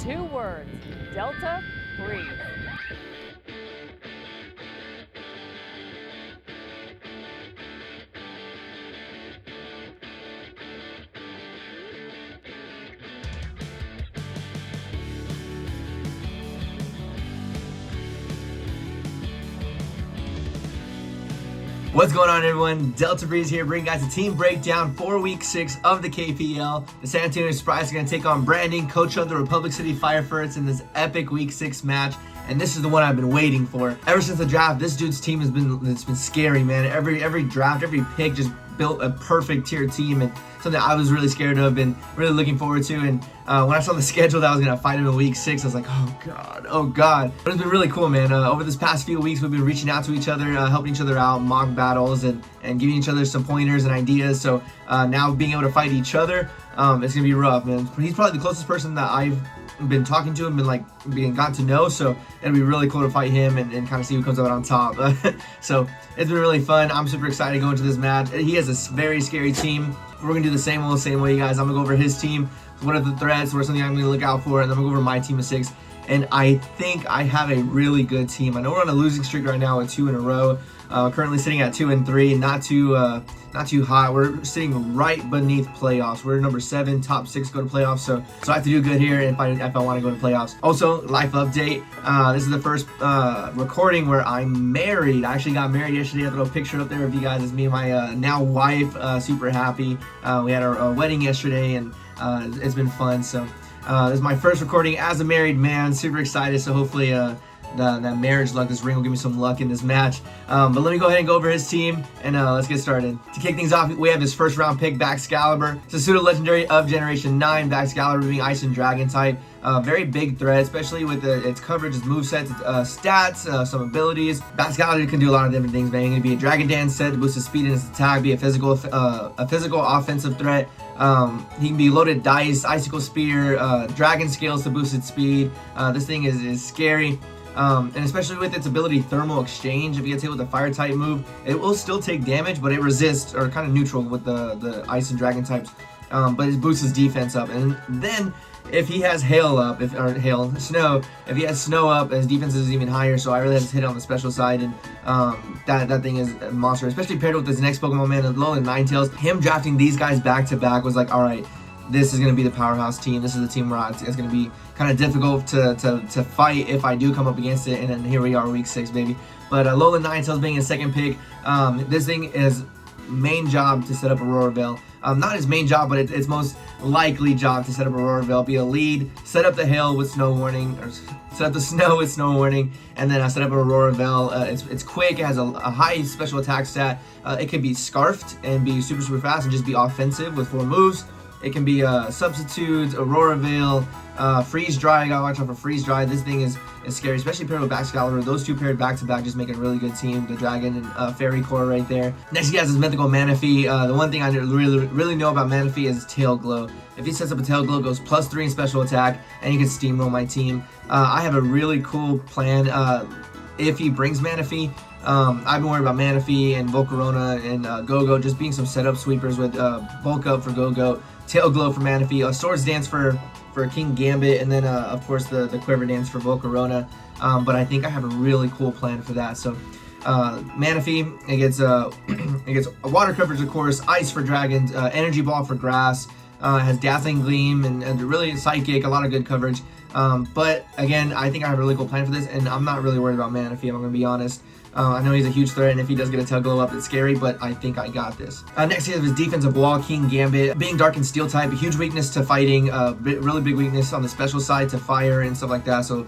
2 words, Delta Breeze. What's going on, everyone? Delta Breeze here, bringing guys a team breakdown for Week 6 of the KPL. The San Antonio Sprites are going to take on Brandon, coach of the Republic City Fire Furrets, in this epic Week 6 match. And this is the one I've been waiting for. Ever since the draft, this dude's team has been scary, man. Every draft, every pick just built a perfect tier team, and something I was really scared of and really looking forward to. And when I saw the schedule that I was going to fight him in Week 6, I was like, oh God. But it's been really cool, man. Over this past few weeks, we've been reaching out to each other, helping each other out, mock battles, and giving each other some pointers and ideas. So now being able to fight each other, it's going to be rough, man. He's probably the closest person that I've been talking to and being got to know, so it'll be really cool to fight him and kind of see who comes out on top. So it's been really fun. I'm super excited going to this match. He has a very scary team. We're gonna do the same way, you guys. I'm gonna go over his team, what are the threats, what are something I'm gonna look out for, and then I'm gonna go over my team of 6. And I think I have a really good team. I know we're on a losing streak right now with 2 in a row. Currently sitting at 2-3, not too hot. We're sitting right beneath playoffs. We're number 7, top 6 go to playoffs. So I have to do good here if I want to go to playoffs. Also, life update. This is the first recording where I'm married. I actually got married yesterday. I have a little picture up there of you guys. It's me and my now wife. Super happy. We had our wedding yesterday, and it's been fun. So this is my first recording as a married man. Super excited. So hopefully that marriage luck, this ring will give me some luck in this match. But let me go ahead and go over his team, and let's get started. To kick things off, we have his first round pick, Baxcalibur. It's a pseudo-legendary of Generation 9, Baxcalibur being Ice and Dragon type. Very big threat, especially with its coverage, its movesets, its stats, some abilities. Baxcalibur can do a lot of different things, man. He can be a Dragon Dance set to boost his speed and his attack, be a physical offensive threat. He can be loaded dice, icicle spear, dragon scales to boost its speed. This thing is scary. And especially with its ability Thermal Exchange, if it gets hit with a fire type move, it will still take damage, but it resists, or kind of neutral with the ice and dragon types. But it boosts his defense up. And then if he has snow, if he has snow up, his defense is even higher. So I really have to hit on the special side, and that thing is a monster, especially paired with his next Pokemon, man, Alolan Ninetales. Him drafting these guys back to back was like, all right, this is going to be the powerhouse team. This is the team where it's going to be kind of difficult to fight if I do come up against it. And then here we are, Week 6, baby. But Alolan Ninetales being his second pick, this thing is main job to set up Aurora Veil. Not his main job, but its most likely job to set up Aurora Veil. Be a lead, set up the hail with snow warning, or set up the snow with snow warning, and then I set up an Aurora Veil. It's quick, it has a high special attack stat. It can be scarfed and be super fast and just be offensive with 4 moves. It can be substitutes, Aurora Veil, Freeze Dry. I gotta watch out for Freeze Dry. This thing is scary, especially paired with Baxcalibur. Those two paired back to back just make a really good team. The Dragon and Fairy Core right there. Next, he has his Mythical Manaphy. The one thing I really know about Manaphy is Tail Glow. If he sets up a Tail Glow, it goes +3 in special attack, and he can steamroll my team. I have a really cool plan if he brings Manaphy. I've been worried about Manaphy and Volcarona and Go-Go just being some setup sweepers with Bulk Up for Go-Go, Tail Glow for Manaphy, Swords Dance for King Gambit, and then of course the Quiver Dance for Volcarona. But I think I have a really cool plan for that. So Manaphy, it gets a water coverage, of course, Ice for Dragons, Energy Ball for Grass, has Dazzling Gleam and really Psychic, a lot of good coverage. But again, I think I have a really cool plan for this, and I'm not really worried about Manaphy, I'm gonna be honest. I know he's a huge threat, and if he does get a Tail Glow up, it's scary, but I think I got this. Next, he has his defensive wall, King Gambit. Being Dark and Steel type, a huge weakness to fighting, really big weakness on the special side to fire and stuff like that. So,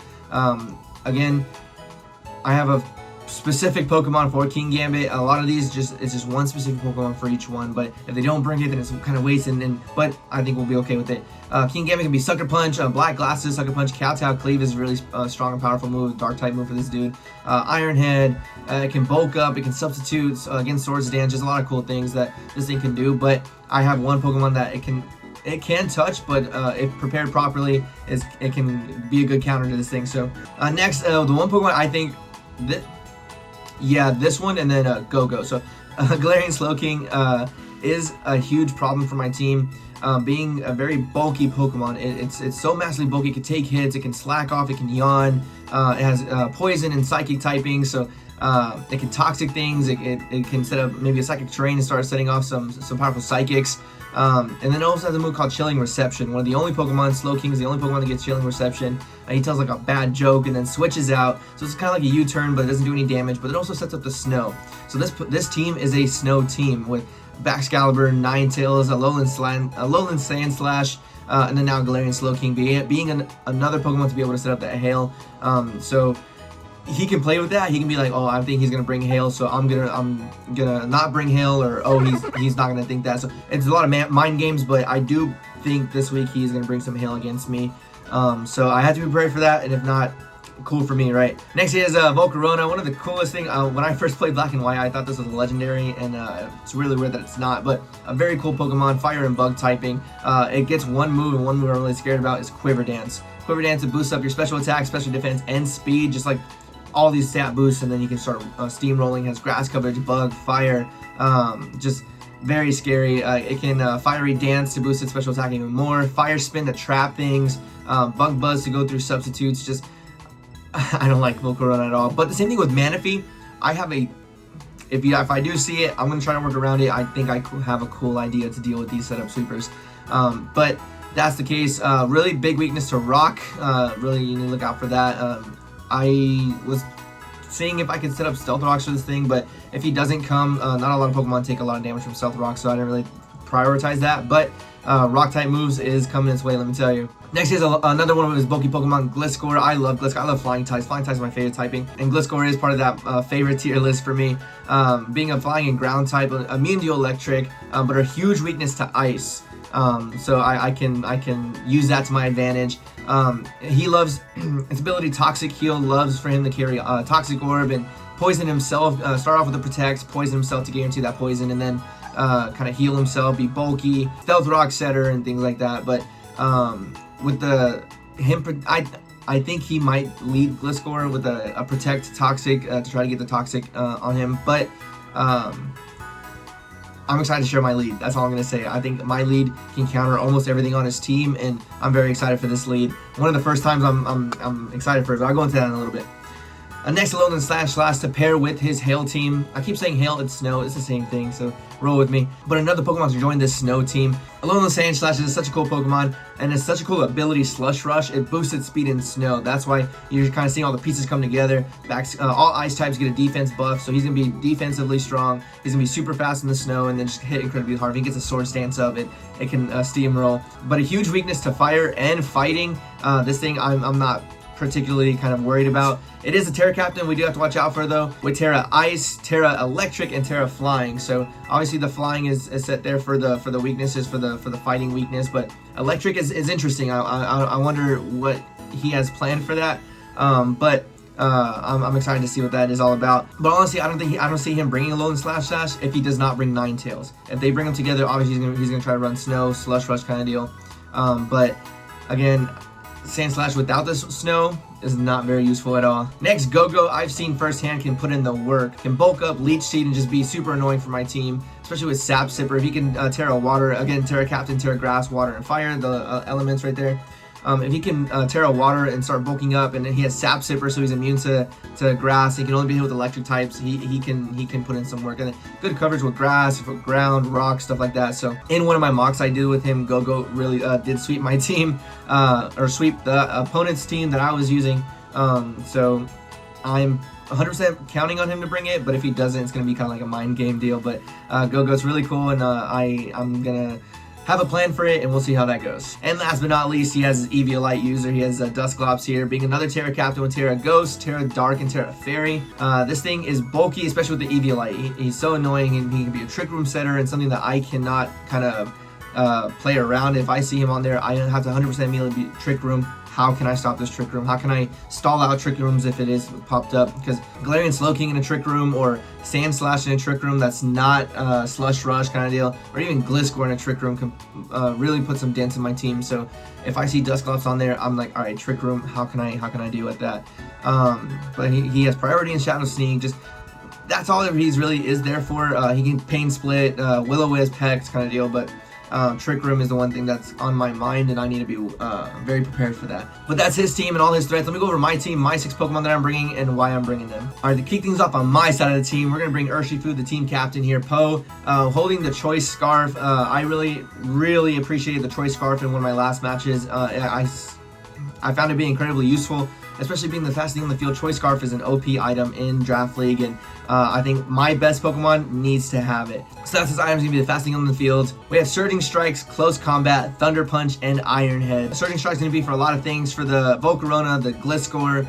again, I have a specific Pokemon for King Gambit. A lot of these it's just one specific Pokemon for each one, but if they don't bring it, then it's kind of wasted, but I think we'll be okay with it. King Gambit can be Sucker Punch, Black Glasses, Sucker Punch, Kowtow Cleave is a really strong and powerful move, Dark type move for this dude. Iron Head, it can bulk up, it can substitute against Swords Dance, just a lot of cool things that this thing can do, but I have one Pokemon that it can touch, but if prepared properly, it can be a good counter to this thing. So next, the one Pokemon I think this one, and then Go-Go. So Galarian Slowking is a huge problem for my team. Being a very bulky Pokemon, it's so massively bulky. It can take hits, it can slack off, it can yawn. It has poison and psychic typing, so it can toxic things. It can set up maybe a psychic terrain and start setting off some powerful psychics. And then it also has a move called Chilling Reception. One of the only Pokemon, Slowking is the only Pokemon that gets Chilling Reception. He tells like a bad joke and then switches out. So it's kind of like a U-turn, but it doesn't do any damage. But it also sets up the snow. So this team is a snow team with Baxcalibur, Ninetales, a Lowland Sandslash, and then now Galarian Slowking being another Pokemon to be able to set up that Hail. So he can play with that. He can be like, oh, I think he's gonna bring Hail, so I'm gonna not bring Hail, or oh, he's not gonna think that. So it's a lot of mind games, but I do think this week he's gonna bring some Hail against me. So I have to be prepared for that, and if not, cool for me, right? Next is Volcarona. One of the coolest thing, when I first played Black and White, I thought this was a legendary, and it's really weird that it's not, but a very cool Pokemon, fire and bug typing. It gets one move, and one move I'm really scared about is Quiver Dance. Quiver Dance, it boosts up your special attack, special defense, and speed, just like all these stat boosts, and then you can start steamrolling. Has grass coverage, bug, fire, just very scary. It can fiery dance to boost its special attack even more, fire spin to trap things, bug buzz to go through substitutes. Just I don't like Volcarona at all. But the same thing with Manaphy. I have a if I do see it, I'm gonna try to work around it. I think I have a cool idea to deal with these setup sweepers. But that's the case. Really big weakness to Rock. Really you need to look out for that. I was seeing if I could set up Stealth Rocks for this thing, but if he doesn't come, not a lot of Pokemon take a lot of damage from Stealth Rocks, so I didn't really prioritize that. But Rock type moves is coming its way, let me tell you. Next is another one of his bulky Pokemon, Gliscor. I love Gliscor. I love Flying types. Flying types is my favorite typing, and Gliscor is part of that favorite tier list for me. Being a Flying and Ground type, immune to Electric, but a huge weakness to Ice. So I can use that to my advantage. He loves its ability Toxic Heal, loves for him to carry Toxic Orb and poison himself. Start off with a Protect, poison himself to guarantee that poison, and then kind of heal himself, be bulky, Stealth Rock setter, and things like that. But with I think he might lead Gliscor with a Protect Toxic to try to get the Toxic on him. But I'm excited to share my lead. That's all I'm going to say. I think my lead can counter almost everything on his team, and I'm very excited for this lead. One of the first times I'm excited for it, but I'll go into that in a little bit. Next, Alolan Slash to pair with his Hail team. I keep saying Hail, it's Snow. It's the same thing, so roll with me. But another Pokemon to join this Snow team. Alolan Slash is such a cool Pokemon, and it's such a cool ability, Slush Rush. It boosts its speed in Snow. That's why you're kind of seeing all the pieces come together. All Ice types get a defense buff, so he's going to be defensively strong. He's going to be super fast in the Snow, and then just hit incredibly hard. If he gets a Sword Stance up, it can steamroll. But a huge weakness to Fire and Fighting. This thing I'm not particularly kind of worried about. It is a Terra Captain we do have to watch out for, though, with Terra Ice, Terra Electric, and Terra Flying. So obviously the Flying is set there for the weaknesses, for the fighting weakness, but Electric is interesting. I wonder what he has planned for that. But I'm excited to see what that is all about. But honestly, I don't see him bringing Alolan Slash if he does not bring Ninetales. If they bring them together, obviously he's gonna try to run Snow, Slush Rush kind of deal. But again, Sandslash without the Snow is not very useful at all. Next, Go-Go, I've seen firsthand, can put in the work, can bulk up, Leech Seed, and just be super annoying for my team, especially with Sap Sipper. If he can Terra Water, again, Terra Captain, Terra Grass, Water, and Fire, the elements right there. If he can Terra Water and start bulking up, and then he has Sap Sipper, so he's immune to grass. He can only be hit with electric types. He can put in some work, and good coverage with grass, ground, rock, stuff like that. So in one of my mocks I did with him, Go-Go really did sweep my team, or sweep the opponent's team that I was using. So I'm 100% counting on him to bring it, but if he doesn't, it's going to be kind of like a mind game deal. But Go-Go's really cool, and I'm going to have a plan for it, and we'll see how that goes. And last but not least, he has his Eviolite user. He has Dusclops here, being another Terra Captain with Terra Ghost, Terra Dark, and Terra Fairy. This thing is bulky, especially with the Eviolite. He's so annoying, and he can be a Trick Room setter, and something that I cannot kind of play around. If I see him on there, I have to 100% immediately be Trick Room. How can I stop this Trick Room? How can I stall out Trick Rooms if it is popped up? Because Galarian Slowking in a Trick Room, or Sandslash in a Trick Room that's not Slush Rush kind of deal, or even Gliscor in a Trick Room can really put some dents in my team. So if I see Dusclops on there, I'm like, all right, Trick Room, how can I deal with that? But he has priority in Shadow Sneak. Just that's all that he's really is there for. He can pain split, Will-O-Wisp, Hex kind of deal, but Trick Room is the one thing that's on my mind, and I need to be very prepared for that. But that's his team and all his threats. Let me go over my team, my 6 Pokemon that I'm bringing, and why I'm bringing them. All right, to kick things off on my side of the team, we're going to bring Urshifu, the team captain here, Poe, holding the Choice Scarf. I really appreciated the Choice Scarf in one of my last matches. I found it being incredibly useful, especially being the fastest thing on the field. Choice Scarf is an OP item in Draft League, and I think my best Pokemon needs to have it. So that's this item's gonna be the fastest thing on the field. We have Surging Strikes, Close Combat, Thunder Punch, and Iron Head. Surging Strike's gonna be for a lot of things, for the Volcarona, the Gliscor,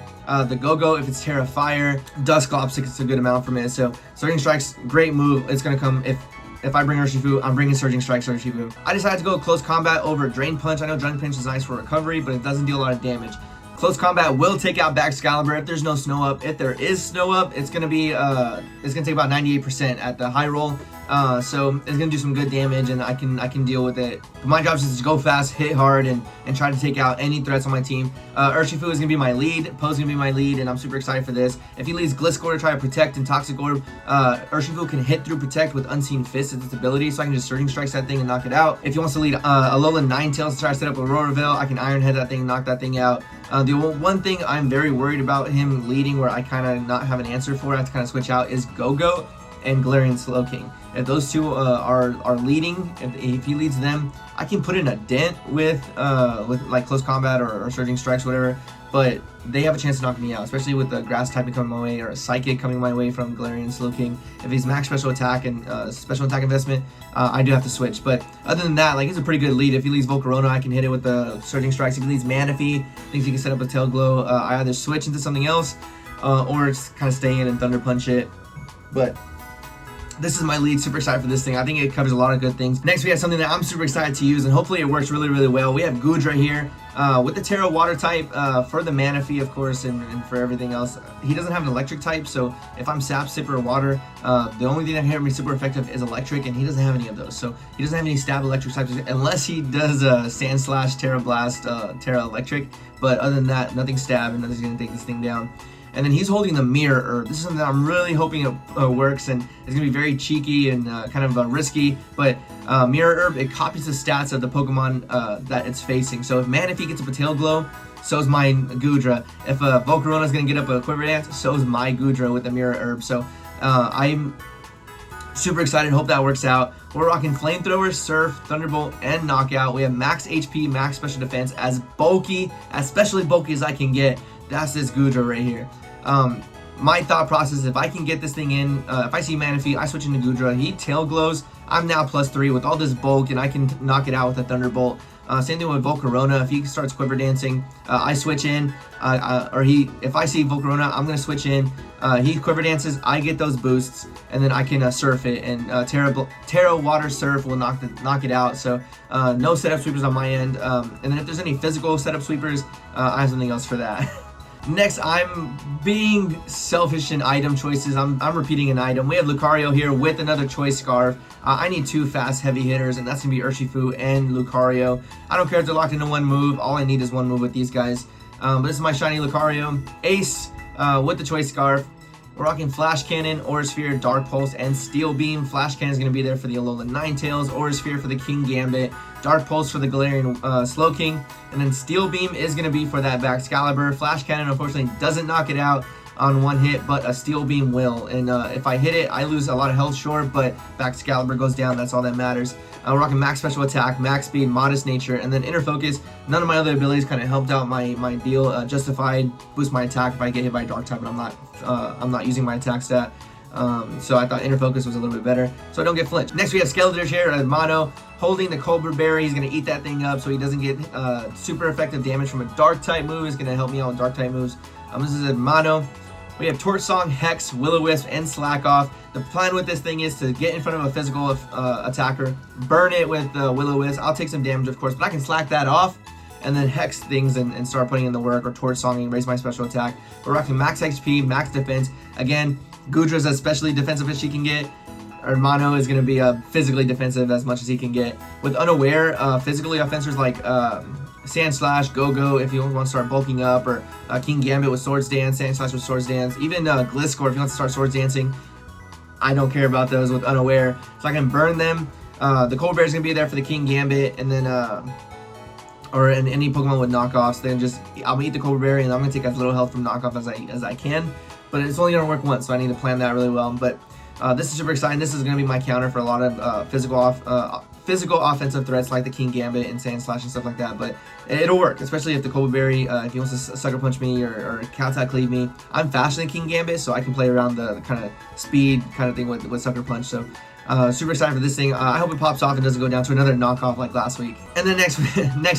the Go-Go if it's Terra Fire, Dusclops if it's a good amount from it. So Surging Strike's great move. It's gonna come if I bring Urshifu, I'm bringing Surging Strikes Urshifu. I decided to go Close Combat over Drain Punch. I know Drain Punch is nice for recovery, but it doesn't deal a lot of damage. Close Combat will take out Baxcalibur if there's no Snow Up. If there is Snow Up, it's gonna take about 98% at the high roll. So it's gonna do some good damage, and I can deal with it. But my job is just to go fast, hit hard, and try to take out any threats on my team. Urshifu is gonna be my lead. Poe's gonna be my lead, and I'm super excited for this. If he leads Gliscor to try to protect and Toxic Orb, Urshifu can hit through Protect with Unseen Fist. It's its ability, so I can just Surging Strikes that thing and knock it out. If he wants to lead Alolan Ninetales to try to set up Aurora Veil, I can Iron Head that thing and knock that thing out. The one thing I'm very worried about him leading, where I kind of not have an answer for, I have to kind of switch out, is Go-Go and Galarian Slowking. If those two are leading, if he leads them, I can put in a dent with like Close Combat or Surging Strikes, whatever. But they have a chance to knock me out, especially with the Grass typing coming my way or a Psychic coming my way from Galarian Slowking. If he's max special attack and special attack investment, I do have to switch. But other than that, like, it's a pretty good lead. If he leads Volcarona, I can hit it with the Surging Strikes. If he leads Manaphy, thinks he can set up a Tail Glow, I either switch into something else or just kind of stay in and Thunder Punch it. But this is my lead. Super excited for this thing. I think it covers a lot of good things. Next, we have something that I'm super excited to use, and hopefully it works really well. We have Goodra here with the Terra Water type for the Manaphy, of course, and for everything else. He doesn't have an electric type, so if I'm Sap, Sip, or Water, the only thing that can hit me super effective is electric, and he doesn't have any of those. So he doesn't have any stab electric types unless he does Sand Slash, Terra Blast, Terra Electric. But other than that, nothing stab, and nothing's going to take this thing down. And then he's holding the Mirror Herb. This is something that I'm really hoping it works, and it's going to be very cheeky and kind of risky. But Mirror Herb, it copies the stats of the Pokemon that it's facing. So if Manaphy gets up a Tail Glow, so is my Goodra. If Volcarona is going to get up a Quiver Dance, so is my Goodra with the Mirror Herb. So I'm super excited. Hope that works out. We're rocking Flamethrower, Surf, Thunderbolt, and Knockout. We have max HP, max special defense, as especially bulky as I can get. That's this Goodra right here. My thought process, if I can get this thing in, if I see Manaphy, I switch into Goodra. He Tail Glows. I'm now +3 with all this bulk, and I can knock it out with a Thunderbolt. Same thing with Volcarona. If he starts Quiver Dancing, I switch in. If I see Volcarona, I'm gonna switch in. He Quiver Dances, I get those boosts, and then I can Surf it. And Terra Water Surf will knock it out. So no setup sweepers on my end. And then if there's any physical setup sweepers, I have something else for that. Next, I'm being selfish in item choices. I'm repeating an item. We have Lucario here with another Choice Scarf. I need 2 fast heavy hitters, and that's going to be Urshifu and Lucario. I don't care if they're locked into one move. All I need is one move with these guys. But this is my shiny Lucario. Ace with the Choice Scarf. We're rocking Flash Cannon, Aura Sphere, Dark Pulse, and Steel Beam. Flash Cannon is going to be there for the Alolan Ninetales, Aura Sphere for the King Gambit, Dark Pulse for the Galarian Slowking, and then Steel Beam is going to be for that Baxcalibur. Flash Cannon, unfortunately, doesn't knock it out on one hit, but a Steel Beam will. And if I hit it, I lose a lot of health short, but Baxcalibur goes down. That's all that matters. We're rocking max special attack, max speed, modest nature, and then inner focus. None of my other abilities kind of helped out my deal. Justified, boost my attack if I get hit by Dark type, but I'm not using my attack stat. So I thought inner focus was a little bit better, so I don't get flinched. Next we have Skeletor here, Mono, holding the Cobra Berry. He's going to eat that thing up so he doesn't get super effective damage from a Dark type move. He's going to help me out with Dark type moves. This is Mono. We have Torch Song, Hex, Will-O-Wisp, and Slack Off. The plan with this thing is to get in front of a physical attacker, burn it with Will-O-Wisp. I'll take some damage, of course, but I can slack that off and then Hex things and start putting in the work, or Torch Songing, raise my special attack. We're rocking max HP, max defense. Again, Goodra's as especially defensive as she can get. Mono is going to be physically defensive as much as he can get. With Unaware, physically offensive like Sand Slash, Go-Go if you want to start bulking up, or King Gambit with Swords Dance, Sand Slash with Swords Dance, even Gliscor if you want to start Swords Dancing. I don't care about those with Unaware, so I can burn them. The Cobra Bear is going to be there for the King Gambit, and then or in any Pokemon with knockoffs. Then I'm gonna eat the Cobra Berry, and I'm gonna take as little health from knockoff as I can. But it's only gonna work once, so I need to plan that really well. But this is super exciting. This is gonna be my counter for a lot of physical offensive threats like the King Gambit and Sand Slash and stuff like that. But it'll work, especially if the Cobra Berry, if he wants to Sucker Punch me or Counter Cleave me. I'm faster than King Gambit, so I can play around the kind of speed kind of thing with Sucker Punch. So super excited for this thing. I hope it pops off and doesn't go down to another knockoff like last week. And then next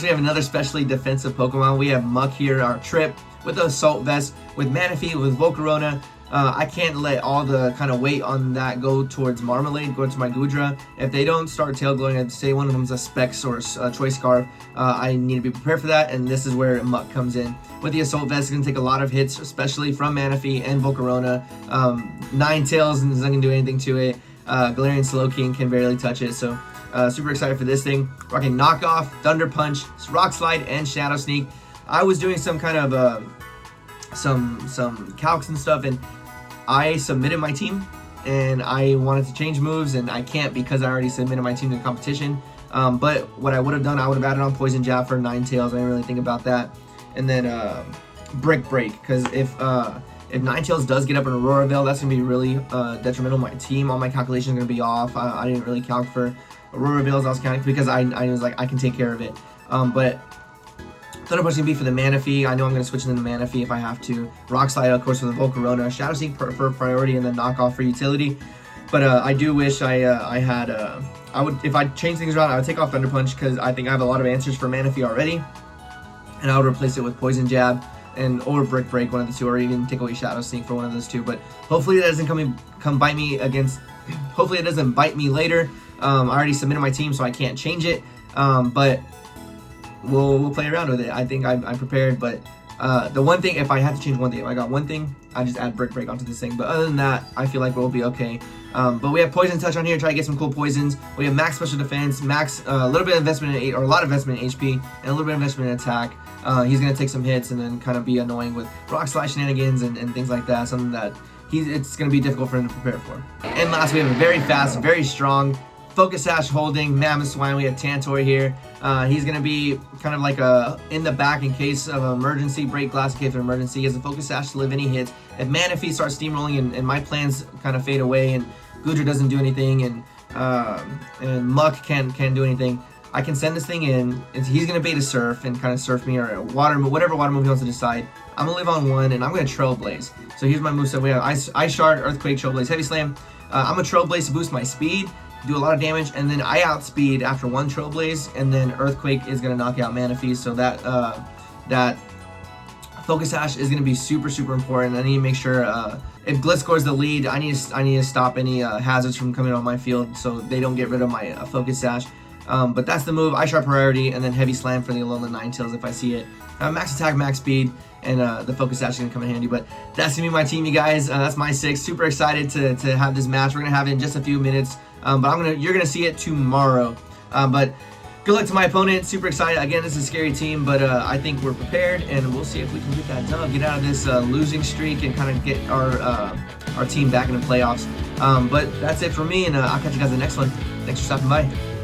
we have another specially defensive Pokemon. We have Muck here, our Trip, with the Assault Vest, with Manaphy, with Volcarona. I can't let all the kind of weight on that go towards Marmalade, go to my Goodra. If they don't start tail glowing, I'd say one of them's a Specs or a Choice Scarf. I need to be prepared for that, and this is where Muck comes in. With the Assault Vest, it's going to take a lot of hits, especially from Manaphy and Volcarona. Ninetales isn't going to do anything to it. Galarian Slowking can barely touch it, so super excited for this thing. Rocking Knockoff, Thunder Punch, Rock Slide, and Shadow Sneak. I was doing some kind of some calcs and stuff, and I submitted my team, and I wanted to change moves, and I can't because I already submitted my team to the competition. But what I would have done, I would have added on Poison Jab for Ninetales. I didn't really think about that, and then Brick Break, because if Ninetales does get up in Aurora Veil, that's going to be really detrimental to my team. All my calculations are going to be off. I didn't really count for Aurora Veils. I was counting because I was like, I can take care of it. But Thunder Punch is going to be for the Manaphy. I know I'm going to switch into the Manaphy if I have to. Rock Slide, of course, for the Volcarona. Shadow Sneak for priority, and then Knockoff for utility. But I do wish I had... I would, if I change things around, I would take off Thunder Punch because I think I have a lot of answers for Manaphy already. And I would replace it with Poison Jab or Brick Break, one of the two, or even take away Shadow Sneak for one of those two. But hopefully that doesn't come bite me against. Hopefully it doesn't bite me later. I already submitted my team, so I can't change it. But we'll play around with it. I think I'm prepared. But the one thing, if I had to change one thing, if I got one thing, I just add Brick Break onto this thing. But other than that, I feel like we'll be okay. But we have Poison Touch on here. Try to get some cool poisons. We have Max Special Defense, Max a little bit of investment in or a lot of investment in HP, and a little bit of investment in attack. He's gonna take some hits and then kind of be annoying with Rock Slide shenanigans and things like that. Something that it's gonna be difficult for him to prepare for. And last, we have a very fast, very strong Focus Sash holding Mammoth Swine. We have Tantor here. He's going to be kind of like in the back in case of emergency, break glass in case of emergency. He has a Focus Sash to live any hits. If Manaphy starts steamrolling and my plans kind of fade away and Goodra doesn't do anything and Muck can't do anything, I can send this thing in. He's going to bait a Surf and kind of surf me, or whatever water move he wants to decide. I'm going to live on one, and I'm going to Trailblaze. So here's my moveset. We have Ice Shard, Earthquake, Trailblaze, Heavy Slam. I'm going to Trailblaze to boost my speed, do a lot of damage, and then I outspeed after one Trailblaze, and then Earthquake is going to knock out Manaphy. So that Focus Sash is going to be super, super important. I need to make sure if Glitz scores the lead, I need to stop any hazards from coming on my field so they don't get rid of my Focus Sash. But that's the move. Ice Shard priority, and then Heavy Slam for the Alolan Ninetales if I see it. Max attack, max speed, and the Focus Sash is going to come in handy. But that's going to be my team, you guys. That's my 6. Super excited to have this match. We're going to have it in just a few minutes. But you're going to see it tomorrow. But good luck to my opponent. Super excited. Again, this is a scary team, but I think we're prepared, and we'll see if we can get that dub, get out of this losing streak, and kind of get our team back in the playoffs. But that's it for me, and I'll catch you guys in the next one. Thanks for stopping by.